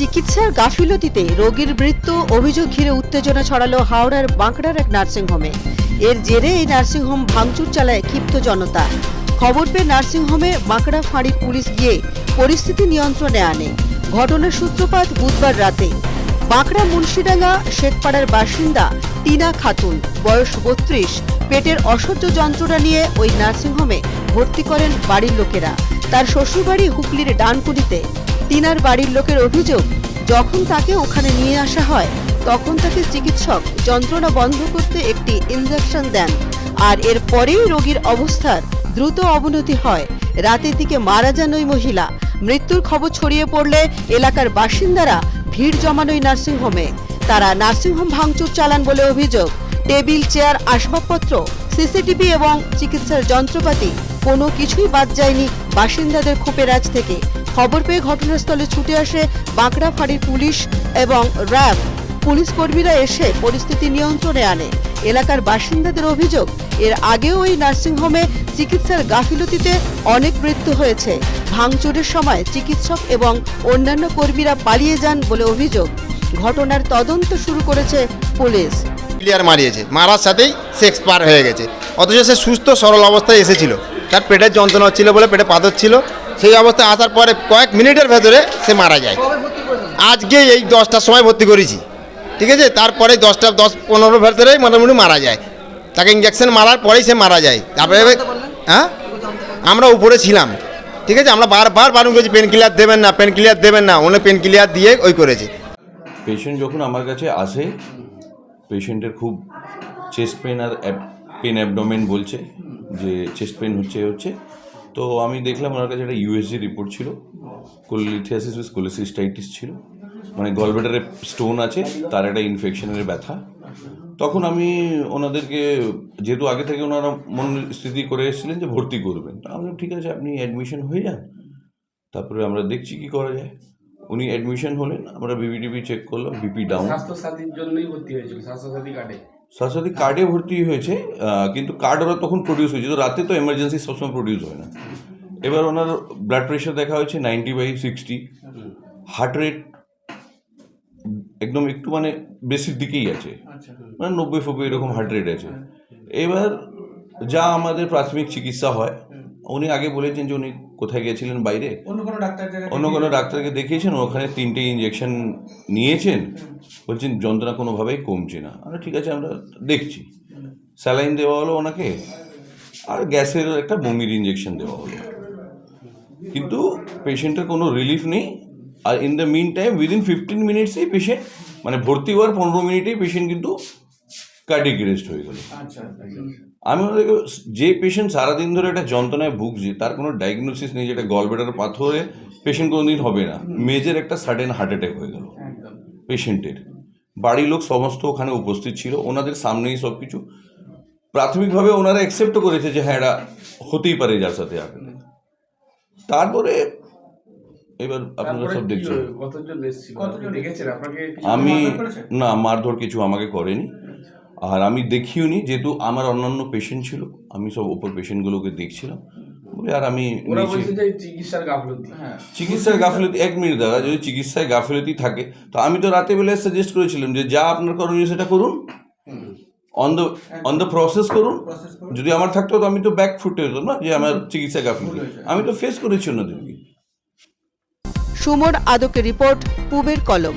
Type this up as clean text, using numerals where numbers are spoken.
চিকিৎসার গাফিলতিতে রোগীর মৃত্যু অভিযোগ ঘিরে উত্তেজনা ছড়ালো হাওড়ার বাঁকড়ার এক নার্সিংহোমে। এর জেরে এই নার্সিংহোম ভাঙচুর চালায় ক্ষিপ্ত জনতা। খবর পেয়ে নার্সিংহোমে বাঁকড়া ফাঁড়ির পুলিশ গিয়ে পরিস্থিতি নিয়ন্ত্রণে আনে। ঘটনার সূত্রপাত বুধবার রাতে। বাঁকড়া মুন্সিডাঙ্গা শেখপাড়ার বাসিন্দা টিনা খাতুন, বয়স 32, পেটের অসহ্য যন্ত্রণা নিয়ে ওই নার্সিংহোমে ভর্তি করেন বাড়ির লোকেরা। তার শ্বশুরবাড়ি হুগলির ডানকুনিতে। টিনার বাড়ির লোকের অভিযোগ, যখন তাকে ওখানে নিয়ে আসা হয় তখন তাকে চিকিৎসক যন্ত্রণা বন্ধ করতে একটি ইনজেকশন দেন, আর এর পরেই রোগীর অবস্থার দ্রুত অবনতি হয়। রাতের দিকে মারা যান ওই মহিলা। মৃত্যুর খবর ছড়িয়ে পড়লে এলাকার বাসিন্দারা ভিড় জমান ওই নার্সিংহোমে। তারা নার্সিংহোম ভাঙচুর চালান বলে অভিযোগ। টেবিল, চেয়ার, আসবাবপত্র, সিসিটিভি এবং চিকিৎসার যন্ত্রপাতি কোনো কিছুই বাদ যায়নি বাসিন্দাদের ক্ষোভের থেকে। খবর পেয়ে ঘটনাস্থলে ছুটে আসে বাঁকড়া ফাঁড়ির পুলিশ এবং র্যাব। পুলিশ কর্মীরা এসে পরিস্থিতি নিয়ন্ত্রণে আনে। এলাকার বাসিন্দাদের অভিযোগ, এর আগেও ওই নার্সিংহোমে চিকিৎসার গাফিলতিতে অনেক মৃত্যু হয়েছে। ভাঙচুরের সময় চিকিৎসক এবং অন্যান্য কর্মীরা পালিয়ে যান বলে অভিযোগ। ঘটনার তদন্ত শুরু করেছে পুলিশ। ক্লিয়ার মারিয়েছে, মারার সাথেই সে এক্সপায়ার হয়ে গেছে। অথচ সে সুস্থ সরল অবস্থায় এসেছিল। তার পেটের যন্ত্রণা হচ্ছিল বলে পেটে পাথর ছিল, সেই অবস্থায় আসার পরে কয়েক মিনিটের ভেতরে সে মারা যায়। আজকে এই 10টার সময় ভর্তি করেছি, ঠিক আছে। তারপরে 10-15 ভেতরেই মোটামুটি মারা যায়। তাকে ইঞ্জেকশন মারার পরেই সে মারা যায়। তারপরে হ্যাঁ, আমরা উপরে ছিলাম, ঠিক আছে। আমরা বারবার বারণ করেছি পেন কিলার দেবেন না, পেন কিলার দেবেন না। উনি পেন কিলার দিয়ে ওই করেছে। পেশেন্ট যখন আমার কাছে আসে, পেশেন্টের খুব চেস্ট পেন আর পেন অ্যাবডোমেন বলছে যে চেস্ট পেন হচ্ছে। তো আমি দেখলাম ওনার কাছে একটা ইউএসজি রিপোর্ট ছিল, কোলিথিয়াসিস উইথ কোলিসিস্টাইটিস ছিল, মানে গলব্লাডারে স্টোন আছে, তার একটা ইনফেকশনের ব্যথা। তখন আমি ওনাদেরকে, যেহেতু আগে থেকে ওনারা মনস্থিতি করে এসেছিলেন যে ভর্তি করবেন, আমি ঠিক আছে আপনি অ্যাডমিশন হয়ে যান, তারপরে আমরা দেখছি কি করা যায়। উনি অ্যাডমিশন হলেন, আমরা বিপিটিপি চেক করলাম, বিপি ডাউন। স্বাস্থ্যসাথীর জন্যই ভর্তি হয়েছিল, স্বাস্থ্যসাথী কার্ডে। স্বাস্থ্যসাথী কার্ডে ভর্তি হয়েছে, কিন্তু কার্ড ওরা তখন প্রডিউস হয়েছে, তো রাতে তো এমার্জেন্সি সবসময় প্রডিউস হয় না। এবার ওনার ব্লাড প্রেশার দেখা হয়েছে 90/60, হার্ট রেট একদম একটু মানে বেশির দিকেই আছে, মানে 90 এরকম হার্ট রেট আছে। এবার যা আমাদের প্রাথমিক চিকিৎসা হয়, উনি আগে বলেছেন যে উনি কোথায় গেছিলেন বাইরে, অন্য কোনো ডাক্তারকে দেখিয়েছেন, ওখানে 3টে ইঞ্জেকশন নিয়েছেন, বলছেন যন্ত্রণা কোনোভাবেই কমছে না। আমরা ঠিক আছে আমরা দেখছি। স্যালাইন দেওয়া হলো ওনাকে, আর গ্যাসের একটা বমির ইঞ্জেকশন দেওয়া হলো, কিন্তু পেশেন্টের কোনো রিলিফ নেই। আর in the meantime within 15 মিনিটসেই পেশেন্ট, মানে ভর্তি হওয়ার 15 মিনিটেই পেশেন্ট কিন্তু কার্ডিয়াক অ্যারেস্ট হয়ে গেল। আমি ওদেরকে, যে পেশেন্ট সারাদিন ধরে একটা যন্ত্রণায় ভুগছে, তার কোনো ডায়াগনোসিস নেই, যেটা গলব্লাডার পাথরে পেশেন্ট কোনোদিন হবে না, মেজর একটা সাডেন হার্ট অ্যাটাক হয়ে গেল পেশেন্টের। বাড়ির লোক সমস্ত ওখানে উপস্থিত ছিল, ওনাদের সামনেই সব কিছু। প্রাথমিকভাবে ওনারা অ্যাকসেপ্টও করেছে যে হ্যাঁ এটা হতেই পারে যার সাথে আগে। তারপরে এবার আপনারা সব দেখছেন। আমি না, মারধর কিছু আমাকে করেনি, আর আমি দেখিও নি, যেহেতু আমার অন্যান্য পেশেন্ট ছিল, আমি সব ওপর পেশেন্টগুলোকে দেখছিলাম বলে। আর আমি চিকিৎসার গাফিলতি, 1 মিনিট দাদা, যদি চিকিৎসায় গাফিলতি থাকে তো আমি তো রাতে বেলায় সাজেস্ট করেছিলাম যে যা আপনার করণীয় সেটা করুন, অন দ্য প্রসেস করুন। যদি আমার থাকতো তো আমি তো ব্যাক ফুটে হতো না যে আমার চিকিৎসা গাফিলতি, আমি তো ফেস করেছি ওনাদেরকে। সুমন আদকের রিপোর্ট, পূবের কলম।